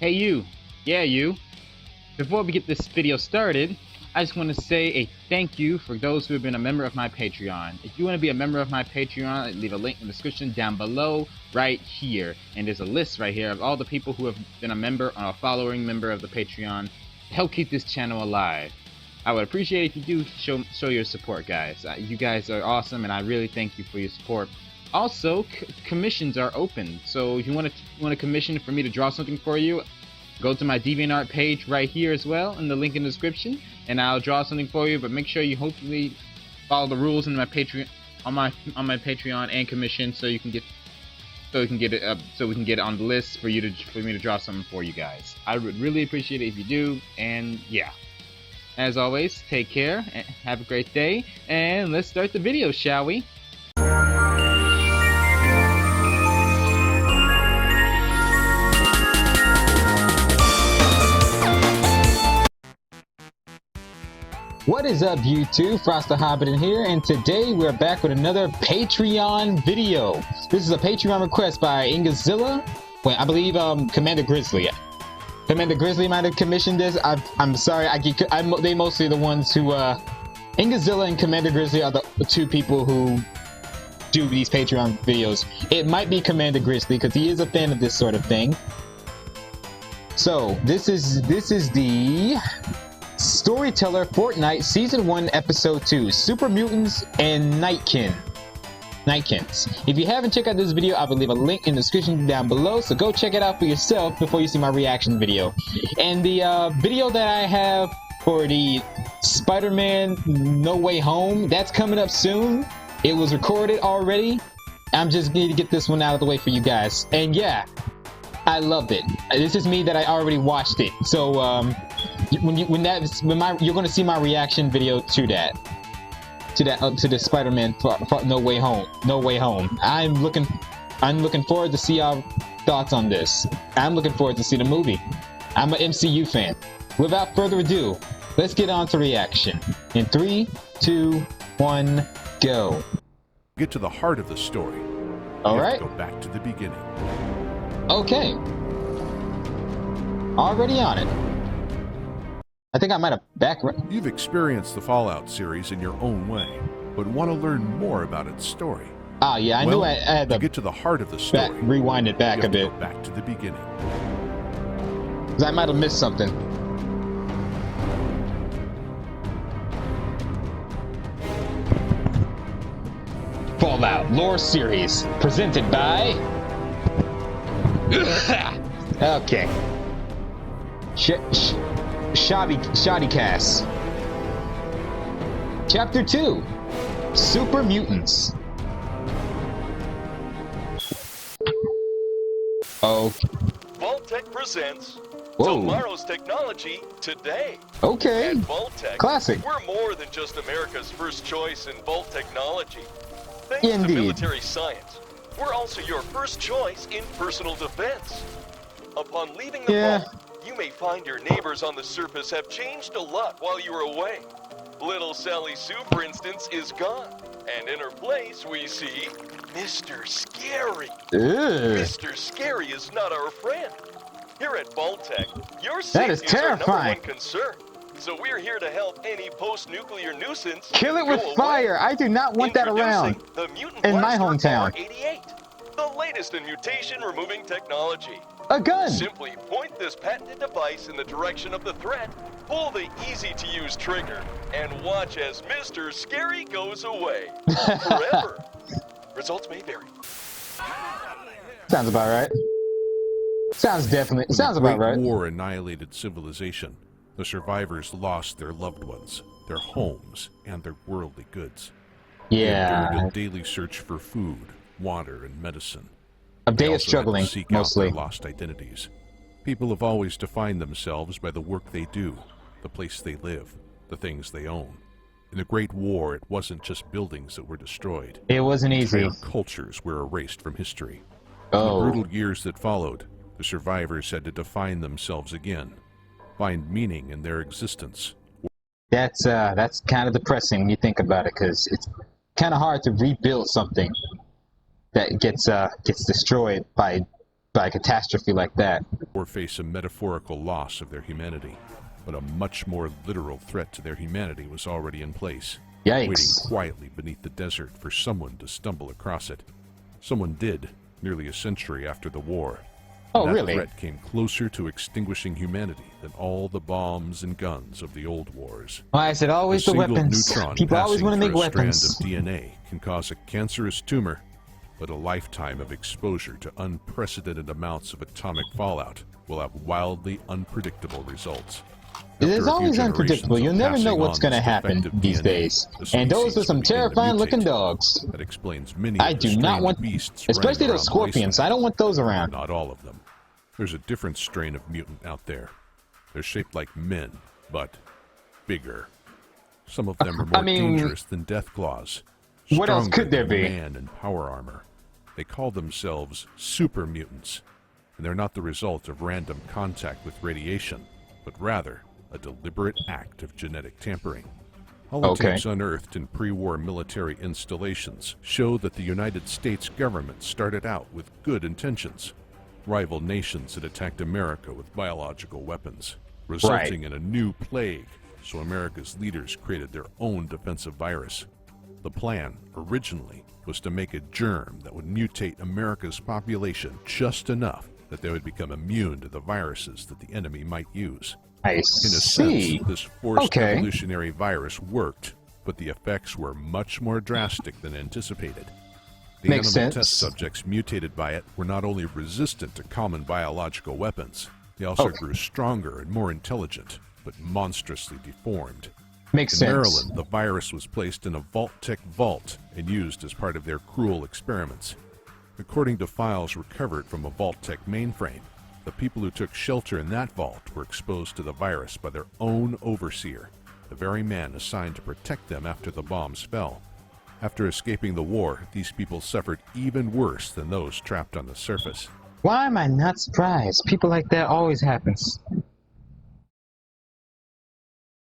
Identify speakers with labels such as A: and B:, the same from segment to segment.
A: Hey you, yeah you. Before we get this video started, I just want to say a thank you for those who have been a member of my Patreon. If you want to be a member of my Patreon, leave a link in the description down below right here. And there's a list right here of all the people who have been a member or a following member of the Patreon to help keep this channel alive. I would appreciate it if you do show your support, guys. You guys are awesome, and I really thank you for your support. Also, commissions are open, so if you want to commission for me to draw something for you, go to my DeviantArt page right here as well, in the link in the description, and I'll draw something for you. But make sure you hopefully follow the rules in my Patreon on my Patreon and commission, so we can get it on the list for me to draw something for you guys. I would really appreciate it if you do, and yeah. As always, take care, and have a great day, and let's start the video, shall we? What is up, YouTube? Frost the Hobidon here, and today we're back with another Patreon video. This is a Patreon request by Ingazilla. Wait, I believe Commander Grizzly. Commander Grizzly might have commissioned this. I'm sorry. They mostly the ones who Ingazilla and Commander Grizzly are the two people who do these Patreon videos. It might be Commander Grizzly because he is a fan of this sort of thing. So this is the StoryTeller Fortnite Season 1 Episode 2 Super Mutants and Nightkins. If you haven't checked out this video, I will leave a link in the description down below, so go check it out for yourself before you see my reaction video. And the video that I have for the Spider-Man No Way Home, that's coming up soon. It was recorded already. I'm just need to get this one out of the way for you guys. And yeah, I loved it. This is me that I already watched it. So you're gonna see my reaction video to that. To the Spider-Man No Way Home. I'm looking forward to see our thoughts on this. I'm looking forward to see the movie. I'm an MCU fan. Without further ado, let's get on to reaction. In 3, 2, 1, go.
B: Get to the heart of the story.
A: All right.
B: Go back to the beginning.
A: Okay. Already on it. I think I might have
B: You've experienced the Fallout series in your own way, but want to learn more about its story.
A: Ah, yeah, I knew I had to
B: get to the heart of the story.
A: Rewind it back a bit.
B: Go back to the beginning.
A: Because I might have missed something. Fallout Lore Series, presented by... Okay. Shoddy Cast. Chapter 2 Super Mutants. Oh.
C: Vault-Tec presents
A: Whoa.
C: Tomorrow's Technology Today.
A: Okay.
C: At Vault-Tec,
A: Classic.
C: We're more than just America's first choice in vault technology. Thanks
A: Indeed.
C: to military science, we're also your first choice in personal defense. Upon leaving the vault, you may find your neighbors on the surface have changed a lot while you were away. Little Sally Sue, for instance, is gone. And in her place, we see Mr. Scary.
A: Ew.
C: Mr. Scary is not our friend. Here at Vault-Tec, your safety is our #1 concern. So we're here to help any post-nuclear nuisance
A: kill it with fire. I do not want that around
C: the Mutant
A: in my hometown.
C: R88, the latest in mutation-removing technology.
A: A gun!
C: Simply point this patented device in the direction of the threat, pull the easy-to-use trigger, and watch as Mr. Scary goes away. Forever. Results may vary.
A: Sounds about right. Sounds about right.
B: When the Great War annihilated civilization, the survivors lost their loved ones, their homes, and their worldly goods.
A: Yeah.
B: They endured a daily search for food, water, and medicine.
A: A day of struggling,
B: seek
A: mostly.
B: out their lost identities. People have always defined themselves by the work they do, the place they live, the things they own. In the Great War, it wasn't just buildings that were destroyed.
A: It wasn't easy.
B: Entire cultures were erased from history.
A: Oh.
B: In the brutal years that followed, the survivors had to define themselves again, find meaning in their existence.
A: That's kind of depressing when you think about it, because it's kind of hard to rebuild something that gets destroyed by by a catastrophe like that.
B: Or face a metaphorical loss of their humanity. But a much more literal threat to their humanity was already in place.
A: Yikes.
B: Waiting quietly beneath the desert for someone to stumble across it. Someone did, nearly a century after the war.
A: Oh,
B: that
A: really?
B: threat came closer to extinguishing humanity than all the bombs and guns of the old wars.
A: Why is it always the weapons?
B: Neutron
A: People always want to make
B: through a
A: weapons.
B: strand of DNA can cause a cancerous tumor, but a lifetime of exposure to unprecedented amounts of atomic fallout will have wildly unpredictable results.
A: It is always unpredictable. You'll never know what's going to happen these days. And those are some terrifying looking dogs.
B: That explains many
A: I do not want, especially those scorpions. I don't want those around.
B: Not all of them. There's a different strain of mutant out there. They're shaped like men, but bigger. Some of them are more dangerous than Deathclaws.
A: What else could there be?
B: Man and power armor. They call themselves super mutants, and they're not the result of random contact with radiation, but rather a deliberate act of genetic tampering. Holotapes unearthed in pre-war military installations show that the United States government started out with good intentions. Rival nations had attacked America with biological weapons, resulting in a new plague, so America's leaders created their own defensive virus. The plan, originally, was to make a germ that would mutate America's population just enough that they would become immune to the viruses that the enemy might use.
A: I
B: In a
A: see.
B: sense, this forced evolutionary virus worked, but the effects were much more drastic than anticipated. The
A: Makes
B: animal
A: sense.
B: test subjects mutated by it were not only resistant to common biological weapons, they also grew stronger and more intelligent, but monstrously deformed.
A: Makes
B: In
A: sense.
B: Maryland, the virus was placed in a Vault-Tec vault and used as part of their cruel experiments. According to files recovered from a Vault-Tec mainframe, the people who took shelter in that vault were exposed to the virus by their own overseer, the very man assigned to protect them after the bombs fell. After escaping the war, these people suffered even worse than those trapped on the surface.
A: Why am I not surprised? People like that always happens.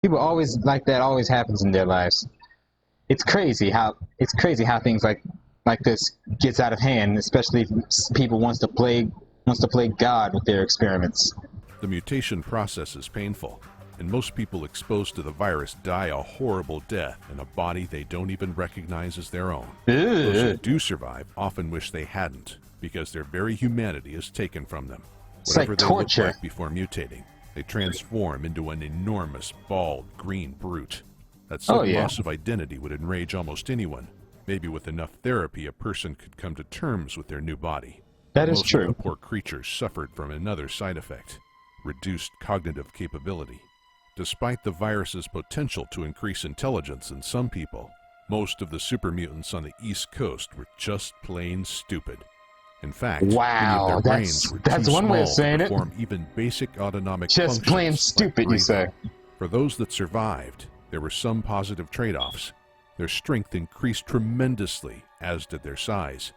A: People always like that always happens in their lives. It's crazy how things like this gets out of hand, especially if people wants to play God with their experiments.
B: The mutation process is painful, and most people exposed to the virus die a horrible death in a body they don't even recognize as their own. Those who do survive often wish they hadn't, because their very humanity is taken from them.
A: It's like
B: Whatever they
A: torture.
B: look like before mutating, they transform into an enormous, bald, green brute. That sudden loss of identity would enrage almost anyone. Maybe with enough therapy, a person could come to terms with their new body.
A: That is
B: Most
A: true.
B: of the poor creatures suffered from another side effect, reduced cognitive capability. Despite the virus's potential to increase intelligence in some people, most of the super mutants on the East Coast were just plain stupid. In fact, many of their brains were too
A: one way of
B: small
A: saying
B: to
A: it.
B: perform even basic autonomic
A: Just
B: functions
A: plain
B: like
A: stupid, you
B: breathing.
A: say.
B: For those that survived, there were some positive trade-offs. Their strength increased tremendously, as did their size.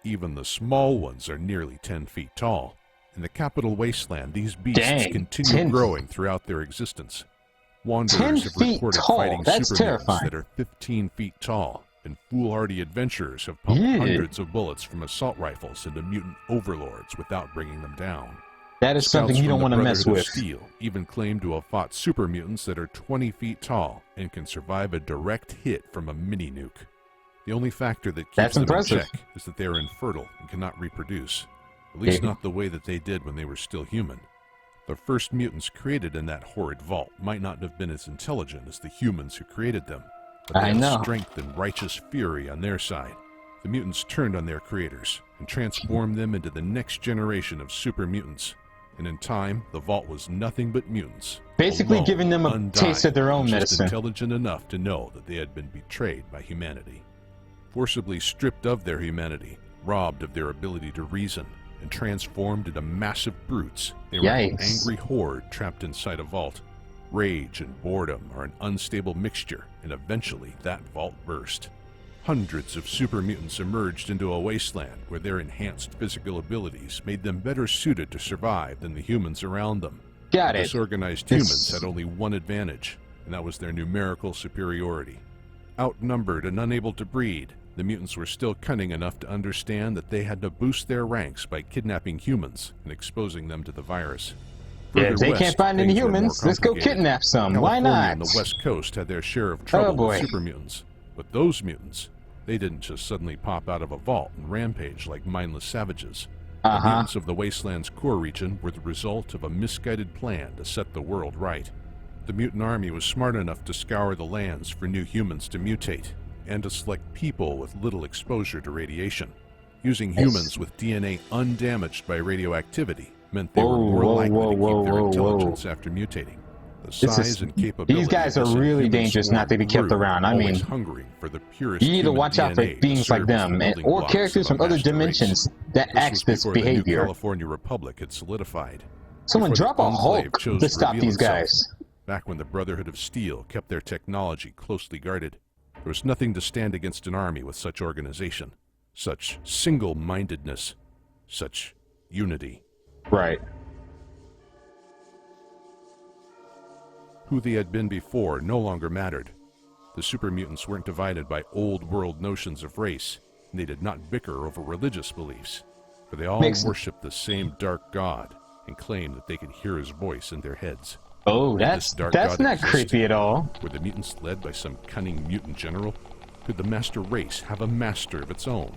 B: Even the small ones are nearly 10 feet tall. In the capital wasteland, these beasts continue growing throughout their existence. Wanderers have reported fighting super mutants that are 15 feet tall, and foolhardy adventurers have pumped hundreds of bullets from assault rifles into mutant overlords without bringing them down.
A: That is something you don't want to mess with.
B: Steel even claim to have fought super mutants that are 20 feet tall and can survive a direct hit from a mini nuke. The only factor that keeps them in check is that they are infertile and cannot reproduce, at least not the way that they did when they were still human. The first mutants created in that horrid vault might not have been as intelligent as the humans who created them, but they had strength and righteous fury on their side. The mutants turned on their creators and transformed them into the next generation of super mutants. And in time, the vault was nothing but mutants.
A: Basically
B: alone,
A: giving them a
B: undying,
A: taste of their own
B: just
A: medicine.
B: Intelligent enough to know that they had been betrayed by humanity. Forcibly stripped of their humanity, robbed of their ability to reason, and transformed into massive brutes, they were an angry horde trapped inside a vault. Rage and boredom are an unstable mixture, and eventually that vault burst. Hundreds of super mutants emerged into a wasteland where their enhanced physical abilities made them better suited to survive than the humans around them. Disorganized humans had only one advantage, and that was their numerical superiority. Outnumbered and unable to breed, the mutants were still cunning enough to understand that they had to boost their ranks by kidnapping humans and exposing them to the virus.
A: Yeah, if they can't find any humans, let's go kidnap some. Why
B: California
A: not?
B: and the West Coast had their share of trouble with super mutants. But those mutants, they didn't just suddenly pop out of a vault and rampage like mindless savages. The mutants of the Wasteland's core region were the result of a misguided plan to set the world right. The mutant army was smart enough to scour the lands for new humans to mutate, and to select people with little exposure to radiation. Using humans with DNA undamaged by radioactivity meant they were more likely to keep their intelligence after mutating. The size and capability
A: these guys are really dangerous not to be kept around. I mean,
B: hungry for the purest
A: you need to watch out for beings like them, or characters from other dimensions that act this behavior.
B: The California Republic had solidified.
A: Someone drop a Hulk to stop these guys.
B: Back when the Brotherhood of Steel kept their technology closely guarded, there was nothing to stand against an army with such organization, such single-mindedness, such unity.
A: Right.
B: Who they had been before no longer mattered. The super mutants weren't divided by old-world notions of race, and they did not bicker over religious beliefs, for they all worshipped the same dark god and claimed that they could hear his voice in their heads.
A: Oh, that's not creepy at all.
B: Were the mutants led by some cunning mutant general? Could the master race have a master of its own?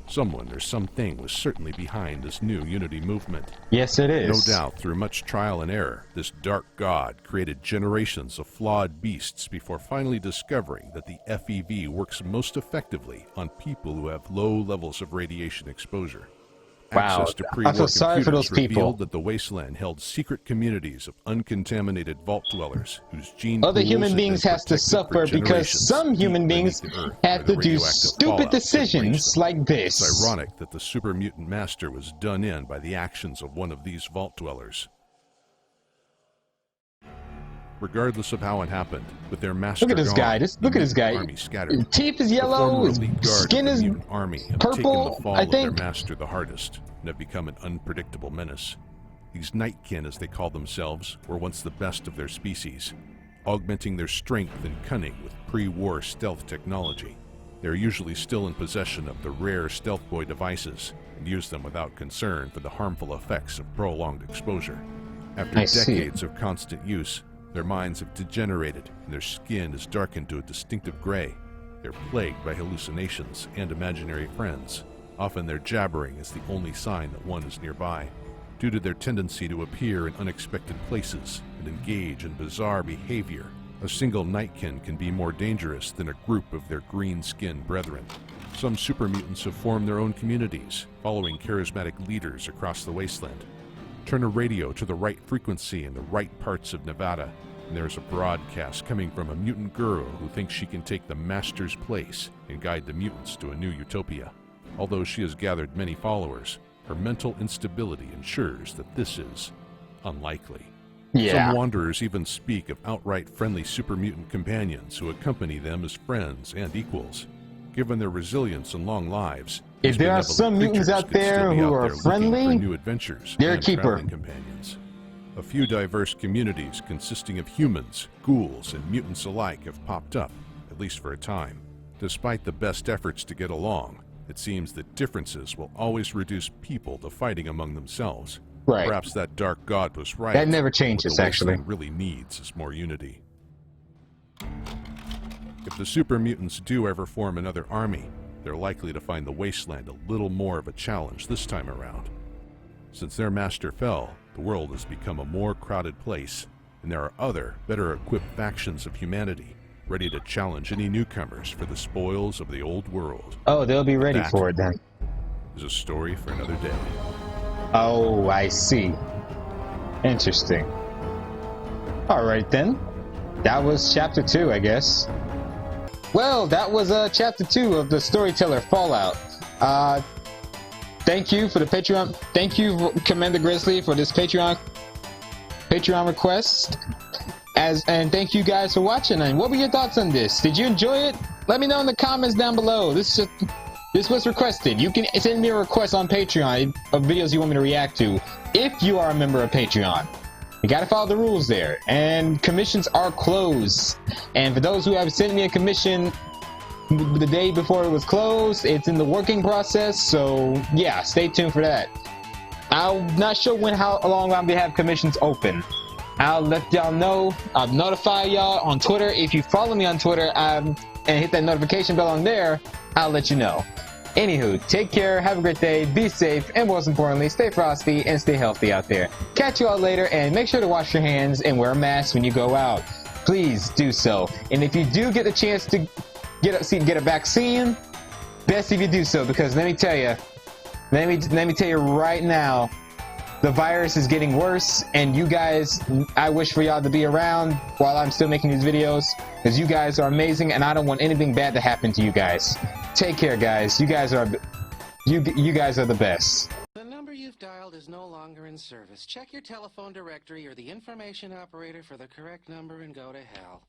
B: Someone or something was certainly behind this new unity movement.
A: Yes, it is.
B: No doubt, through much trial and error, this dark god created generations of flawed beasts before finally discovering that the FEV works most effectively on people who have low levels of radiation exposure.
A: Wow,
B: Access to
A: I feel sorry for those people.
B: Revealed that the Wasteland held secret communities of uncontaminated vault dwellers whose gene
A: other human beings has to suffer because some human beings had to do stupid decisions like this.
B: It's ironic that the super mutant master was done in by the actions of one of these vault dwellers. Regardless of how it happened, with their master
A: look at this guy. Look at this guy. His teeth is yellow. His skin is purple. I think.
B: Their master the hardest, and have become an unpredictable menace. These Nightkin, as they call themselves, were once the best of their species, augmenting their strength and cunning with pre-war stealth technology. They are usually still in possession of the rare Stealth Boy devices and use them without concern for the harmful effects of prolonged exposure. After decades of constant use, their minds have degenerated, and their skin is darkened to a distinctive gray. They're plagued by hallucinations and imaginary friends. Often their jabbering is the only sign that one is nearby. Due to their tendency to appear in unexpected places and engage in bizarre behavior, a single Nightkin can be more dangerous than a group of their green-skinned brethren. Some super mutants have formed their own communities, following charismatic leaders across the wasteland. Turn a radio to the right frequency in the right parts of Nevada, and there's a broadcast coming from a mutant girl who thinks she can take the master's place and guide the mutants to a new utopia. Although she has gathered many followers, her mental instability ensures that this is unlikely. Some wanderers even speak of outright friendly super mutant companions who accompany them as friends and equals. Given their resilience and long lives,
A: if there are some mutants out there who are friendly,
B: new adventures,
A: they're a keeper.
B: Companions. A few diverse communities consisting of humans, ghouls, and mutants alike have popped up, at least for a time. Despite the best efforts to get along, it seems that differences will always reduce people to fighting among themselves.
A: Right.
B: Perhaps that dark god was right.
A: That never changes,
B: what the
A: actually.
B: Wasteland really needs is more unity. If the super mutants do ever form another army, they're likely to find the Wasteland a little more of a challenge this time around. Since their master fell, the world has become a more crowded place, and there are other, better-equipped factions of humanity ready to challenge any newcomers for the spoils of the old world.
A: Oh, they'll be ready for it then.
B: Is a story for another day.
A: Oh, I see. Interesting. Alright then. That was chapter 2, I guess. Well, that was chapter 2 of the StoryTeller Fallout. Thank you for the Patreon. Thank you, Commander Grizzly, for this Patreon request. And thank you guys for watching. And what were your thoughts on this? Did you enjoy it? Let me know in the comments down below. This was requested. You can send me a request on Patreon of videos you want me to react to if you are a member of Patreon. You gotta follow the rules there, and commissions are closed. And for those who have sent me a commission, the day before it was closed. It's in the working process, so yeah, stay tuned for that. I'm not sure how long I'll have commissions open. I'll let y'all know. I'll notify y'all on Twitter. If you follow me on Twitter and hit that notification bell on there, I'll let you know. Anywho, take care, have a great day, be safe, and most importantly, stay frosty and stay healthy out there. Catch you all later, and make sure to wash your hands and wear a mask when you go out. Please do so. And if you do get the chance to get a vaccine, best if you do so, because let me tell you right now, the virus is getting worse, and you guys, I wish for y'all to be around while I'm still making these videos, because you guys are amazing, and I don't want anything bad to happen to you guys. Take care, guys. You guys are the best.
D: The number you've dialed is no longer in service. Check your telephone directory or the information operator for the correct number and go to hell.